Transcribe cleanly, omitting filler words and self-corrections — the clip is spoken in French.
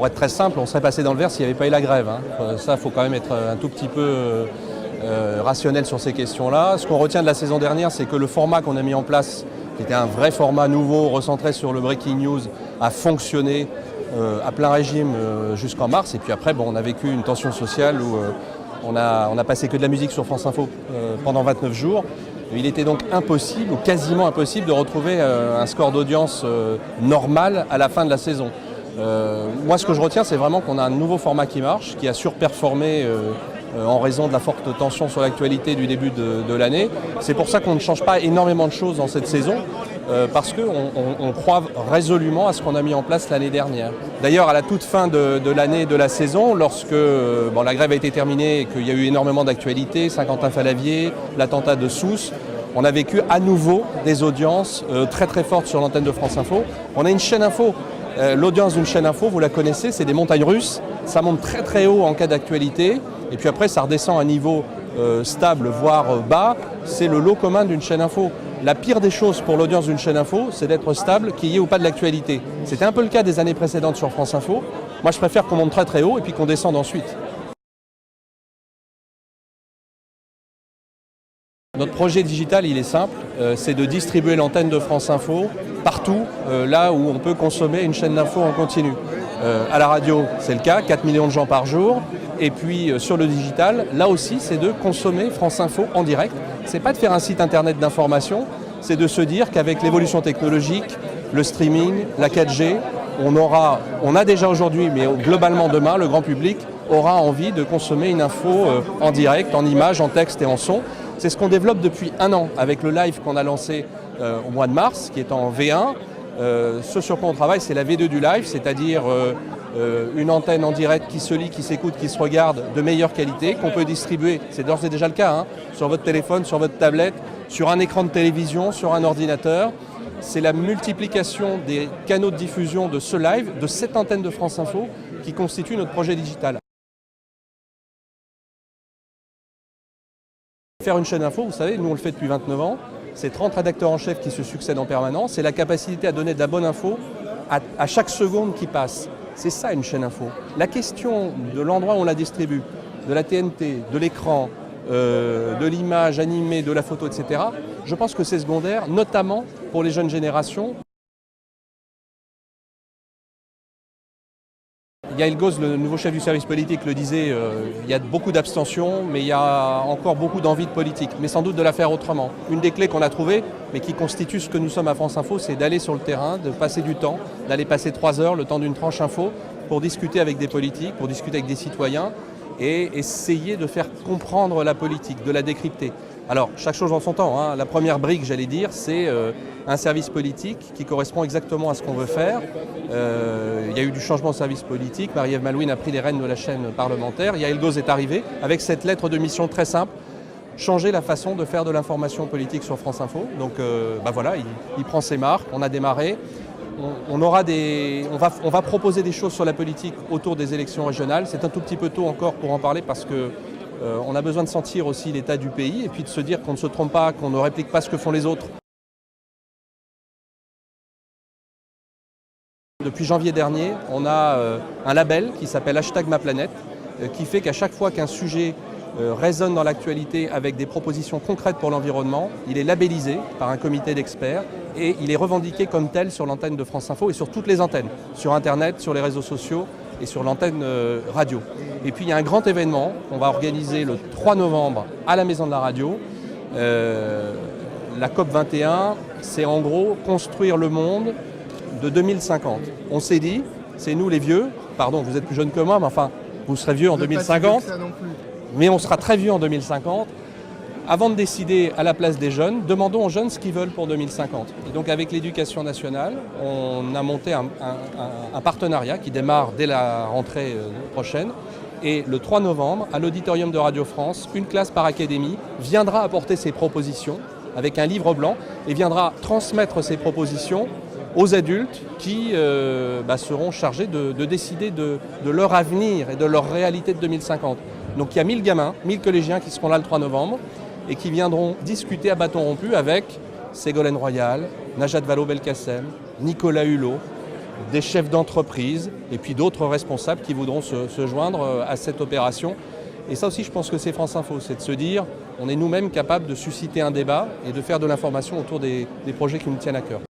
pour être très simple, on serait passé dans le vert s'il n'y avait pas eu la grève. Ça, il faut quand même être un tout petit peu rationnel sur ces questions-là. Ce qu'on retient de la saison dernière, c'est que le format qu'on a mis en place, qui était un vrai format nouveau, recentré sur le breaking news, a fonctionné à plein régime jusqu'en mars. Et puis après, on a vécu une tension sociale où on a passé que de la musique sur France Info pendant 29 jours. Il était donc impossible, ou quasiment impossible, de retrouver un score d'audience normal à la fin de la saison. Moi, ce que je retiens, c'est vraiment qu'on a un nouveau format qui marche, qui a surperformé en raison de la forte tension sur l'actualité du début de l'année. C'est pour ça qu'on ne change pas énormément de choses dans cette saison, parce qu'on croit résolument à ce qu'on a mis en place l'année dernière. D'ailleurs, à la toute fin de l'année de la saison, lorsque la grève a été terminée et qu'il y a eu énormément d'actualités, Saint-Quentin-Fallavier, l'attentat de Sousse, on a vécu à nouveau des audiences très très fortes sur l'antenne de France Info. On a une chaîne info. L'audience d'une chaîne info, vous la connaissez, c'est des montagnes russes. Ça monte très très haut en cas d'actualité. Et puis après, ça redescend à un niveau stable, voire bas. C'est le lot commun d'une chaîne info. La pire des choses pour l'audience d'une chaîne info, c'est d'être stable, qu'il y ait ou pas de l'actualité. C'était un peu le cas des années précédentes sur France Info. Moi, je préfère qu'on monte très très haut et puis qu'on descende ensuite. Notre projet digital, il est simple, c'est de distribuer l'antenne de France Info partout, là où on peut consommer une chaîne d'info en continu. À la radio, c'est le cas, 4 millions de gens par jour. Et puis sur le digital, là aussi, c'est de consommer France Info en direct. C'est pas de faire un site internet d'information, c'est de se dire qu'avec l'évolution technologique, le streaming, la 4G, on a déjà aujourd'hui, mais globalement demain, le grand public aura envie de consommer une info en direct, en images, en texte et en son. C'est ce qu'on développe depuis un an avec le live qu'on a lancé au mois de mars, qui est en V1. Ce sur quoi on travaille, c'est la V2 du live, c'est-à-dire une antenne en direct qui se lit, qui s'écoute, qui se regarde de meilleure qualité, qu'on peut distribuer, c'est d'ores et déjà le cas, sur votre téléphone, sur votre tablette, sur un écran de télévision, sur un ordinateur. C'est la multiplication des canaux de diffusion de ce live, de cette antenne de France Info, qui constitue notre projet digital. Faire une chaîne info, vous savez, nous on le fait depuis 29 ans, c'est 30 rédacteurs en chef qui se succèdent en permanence, c'est la capacité à donner de la bonne info à chaque seconde qui passe. C'est ça une chaîne info. La question de l'endroit où on la distribue, de la TNT, de l'écran, de l'image animée, de la photo, etc., je pense que c'est secondaire, notamment pour les jeunes générations. Yael Gauze, le nouveau chef du service politique, le disait, il y a beaucoup d'abstention, mais il y a encore beaucoup d'envie de politique, mais sans doute de la faire autrement. Une des clés qu'on a trouvées, mais qui constitue ce que nous sommes à France Info, c'est d'aller sur le terrain, de passer du temps, d'aller passer 3 heures, le temps d'une tranche info, pour discuter avec des politiques, pour discuter avec des citoyens, et essayer de faire comprendre la politique, de la décrypter. Alors, chaque chose en son temps. La première brique, j'allais dire, c'est un service politique qui correspond exactement à ce qu'on veut faire. Il y a eu du changement de service politique. Marie-Ève Malouine a pris les rênes de la chaîne parlementaire. Yael Gauze est arrivée avec cette lettre de mission très simple. Changer la façon de faire de l'information politique sur France Info. Donc voilà, il prend ses marques. On a démarré. On va proposer des choses sur la politique autour des élections régionales. C'est un tout petit peu tôt encore pour en parler parce que on a besoin de sentir aussi l'état du pays et puis de se dire qu'on ne se trompe pas, qu'on ne réplique pas ce que font les autres. Depuis janvier dernier, on a un label qui s'appelle #MaPlanète qui fait qu'à chaque fois qu'un sujet résonne dans l'actualité avec des propositions concrètes pour l'environnement, il est labellisé par un comité d'experts et il est revendiqué comme tel sur l'antenne de France Info et sur toutes les antennes, sur Internet, sur les réseaux sociaux et sur l'antenne radio. Et puis il y a un grand événement qu'on va organiser le 3 novembre à la Maison de la Radio. La COP21, c'est en gros construire le monde de 2050. On s'est dit, c'est nous les vieux, pardon, vous êtes plus jeunes que moi, mais enfin, vous serez vieux en 2050, mais on sera très vieux en 2050. Avant de décider à la place des jeunes, demandons aux jeunes ce qu'ils veulent pour 2050. Et donc avec l'Éducation nationale, on a monté un partenariat qui démarre dès la rentrée prochaine. Et le 3 novembre, à l'auditorium de Radio France, une classe par académie viendra apporter ses propositions avec un livre blanc et viendra transmettre ses propositions aux adultes qui seront chargés de décider de leur avenir et de leur réalité de 2050. Donc il y a 1000 gamins, 1000 collégiens qui seront là le 3 novembre et qui viendront discuter à bâton rompu avec Ségolène Royal, Najat Vallaud-Belkacem, Nicolas Hulot, des chefs d'entreprise et puis d'autres responsables qui voudront se joindre à cette opération. Et ça aussi, je pense que c'est France Info, c'est de se dire on est nous-mêmes capables de susciter un débat et de faire de l'information autour des projets qui nous tiennent à cœur.